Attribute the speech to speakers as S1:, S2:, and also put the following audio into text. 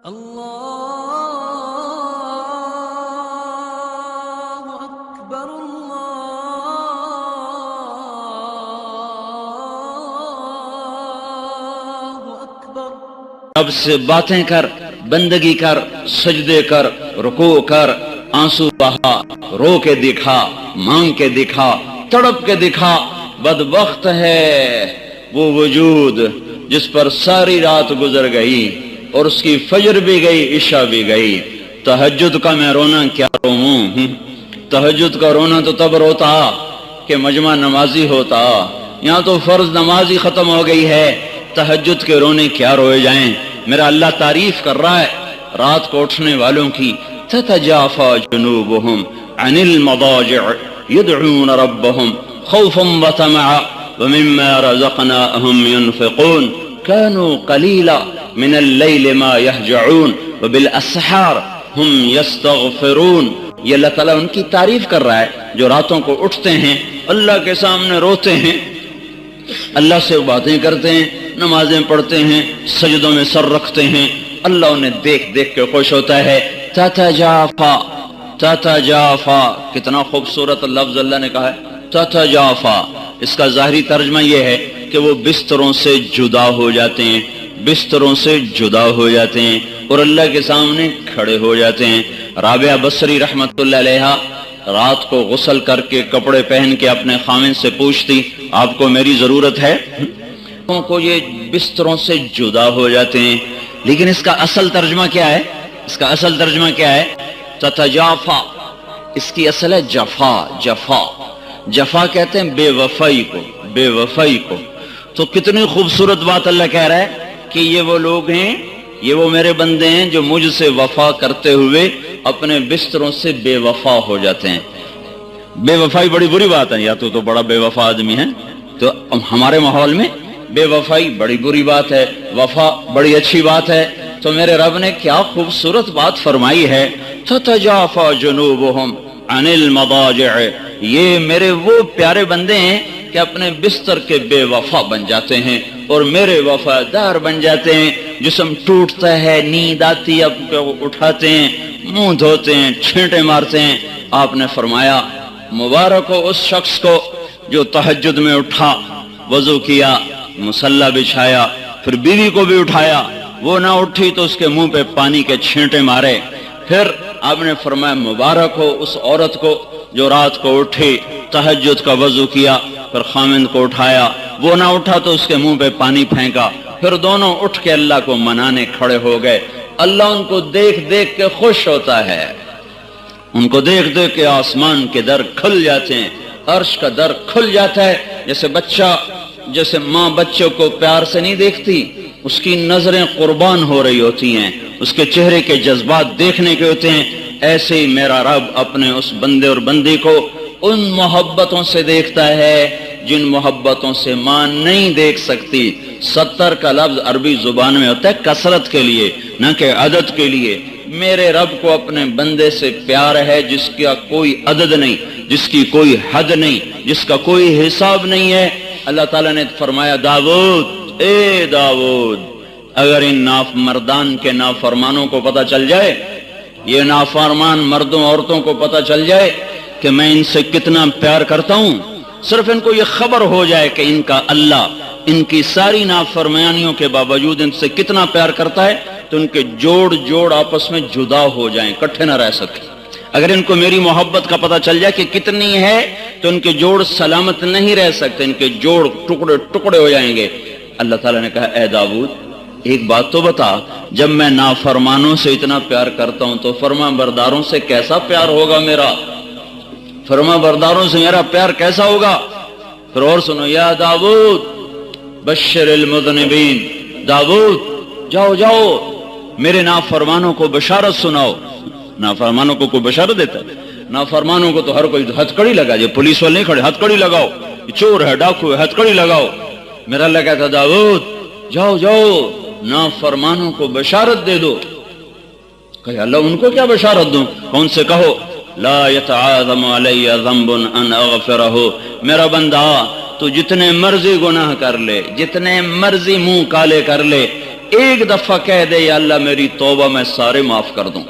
S1: اللہ اکبر اللہ اکبر۔
S2: رب سے باتیں کر، بندگی کر، سجدے کر، رکوع کر، آنسو بہا، رو کے دکھا، مانگ کے دکھا، تڑپ کے دکھا۔ بدبخت ہے وہ وجود جس پر ساری رات گزر گئی اور اس کی فجر بھی گئی، عشاء بھی گئی۔ تہجد کا میں رونا کیا روؤں، تہجد کا رونا تو تب روتا کہ مجمع نمازی ہوتا، یہاں تو فرض نمازی ختم ہو گئی ہے، تہجد کے رونے کیا روئے جائیں۔ میرا اللہ تعریف کر رہا ہے رات کو اٹھنے والوں کی، تتجافى جنوبهم عن المضاجع يدعون ربهم خوفا وطمعا ومما رزقناهم ينفقون كانوا قليلا من الليل ما يهجعون وبالاسحار هم يستغفرون۔ یہ اللہ تعالیٰ ان کی تعریف کر رہا ہے جو راتوں کو اٹھتے ہیں، اللہ کے سامنے روتے ہیں، اللہ سے باتیں کرتے ہیں، نمازیں پڑھتے ہیں، سجدوں میں سر رکھتے ہیں، اللہ انہیں دیکھ دیکھ کے خوش ہوتا ہے۔ تتجافا، تتجافا، کتنا خوبصورت لفظ اللہ نے کہا ہے، تتجافا۔ اس کا ظاہری ترجمہ یہ ہے کہ وہ بستروں سے جدا ہو جاتے ہیں، بستروں سے جدا ہو جاتے ہیں اور اللہ کے سامنے کھڑے ہو جاتے ہیں۔ رابعہ بصری رحمت اللہ علیہا رات کو غسل کر کے کپڑے پہن کے اپنے خامن سے پوچھتی، آپ کو میری ضرورت ہے؟ کو یہ بستروں سے جدا ہو جاتے ہیں، لیکن اس کا اصل ترجمہ کیا ہے؟ اس کا اصل ترجمہ کیا ہے؟ تتجافا، اس کی اصل ہے جفا، جفا، جفا کہتے ہیں بے وفائی کو، بے وفائی کو۔ تو کتنی خوبصورت بات اللہ کہہ رہا ہے کہ یہ وہ لوگ ہیں، یہ وہ میرے بندے ہیں جو مجھ سے وفا کرتے ہوئے اپنے بستروں سے بے وفا ہو جاتے ہیں۔ بے وفائی بڑی بری بات ہے، یا تو بڑا بے وفا آدمی ہے، تو ہمارے ماحول میں بے وفائی بڑی بری بات ہے، وفا بڑی اچھی بات ہے۔ تو میرے رب نے کیا خوبصورت بات فرمائی ہے، تتجافى جنوبهم عن المضاجع۔ یہ میرے وہ پیارے بندے ہیں کہ اپنے بستر کے بے وفا بن جاتے ہیں اور میرے وفادار بن جاتے ہیں۔ جسم ٹوٹتا ہے، نیند آتی ہے، اب اٹھاتے ہیں، منہ دھوتے ہیں، چھینٹے مارتے ہیں۔ آپ نے فرمایا مبارک ہو اس شخص کو جو تہجد میں اٹھا، وضو کیا، مصلی بچھایا، پھر بیوی کو بھی اٹھایا، وہ نہ اٹھی تو اس کے منہ پہ پانی کے چھینٹے مارے۔ پھر آپ نے فرمایا مبارک ہو اس عورت کو جو رات کو اٹھی، تہجد کا وضو کیا، پھر خامند کو اٹھایا، وہ نہ اٹھا تو اس کے منہ پہ پانی پھینکا، پھر دونوں اٹھ کے اللہ کو منانے کھڑے ہو گئے۔ اللہ ان کو دیکھ دیکھ کے خوش ہوتا ہے، ان کو دیکھ دیکھ کے آسمان کے در کھل جاتے ہیں، عرش کا در کھل جاتا ہے۔ جیسے ماں بچوں کو پیار سے نہیں دیکھتی، اس کی نظریں قربان ہو رہی ہوتی ہیں، اس کے چہرے کے جذبات دیکھنے کے ہوتے ہیں، ایسے ہی میرا رب اپنے اس بندے اور بندی کو ان محبتوں سے دیکھتا ہے جن محبتوں سے ماں نہیں دیکھ سکتی۔ 70 کا لفظ عربی زبان میں ہوتا ہے کثرت کے لیے، نہ کہ عدد کے لیے۔ میرے رب کو اپنے بندے سے پیار ہے جس کا کوئی عدد نہیں، جس کی کوئی حد نہیں، جس کا کوئی حساب نہیں ہے۔ اللہ تعالیٰ نے فرمایا داؤد، اے داؤد، اگر ان مردان کے نافرمانوں کو پتہ چل جائے، یہ نافرمان مردوں عورتوں کو پتہ چل جائے کہ میں ان سے کتنا پیار کرتا ہوں، صرف ان کو یہ خبر ہو جائے کہ ان کا اللہ ان کی ساری نافرمانیوں کے باوجود ان سے کتنا پیار کرتا ہے، تو ان کے جوڑ آپس میں جدا ہو جائیں، اکٹھے نہ رہ سکیں۔ اگر ان کو میری محبت کا پتہ چل جائے کہ کتنی ہے تو ان کے جوڑ سلامت نہیں رہ سکتے، ان کے جوڑ ٹکڑے ٹکڑے ہو جائیں گے۔ اللہ تعالیٰ نے کہا اے داؤد ایک بات تو بتا، جب میں نافرمانوں سے اتنا پیار کرتا ہوں تو فرما برداروں سے کیسا پیار ہوگا میرا، فرما برداروں سے میرا پیار کیسا ہوگا۔ پھر اور سنو، یا داؤد بشر المذنبین، داؤد جاؤ جاؤ میرے نافرمانوں کو بشارت سناؤ۔ نافرمانوں کو کوئی بشارت دیتا ہے؟ نافرمانوں کو تو ہر کوئی ہتھ کڑی لگا، یہ پولیس والے نہیں کھڑے، ہتھ کڑی لگاؤ، یہ چور ہے، ڈاکو ہے، ہتھ کڑی لگاؤ۔ میرا اللہ کہتا داؤد جاؤ جاؤ نافرمانوں کو بشارت دے دو۔ کہ اللہ ان کو کیا بشارت دوں؟ کون سے کہو لا يتعاظم علی ذنب ان اغفرہ، میرا بندہ تو جتنے مرضی گناہ کر لے، جتنے مرضی منہ کالے کر لے، ایک دفعہ کہہ دے یا اللہ میری توبہ میں سارے معاف کر دوں.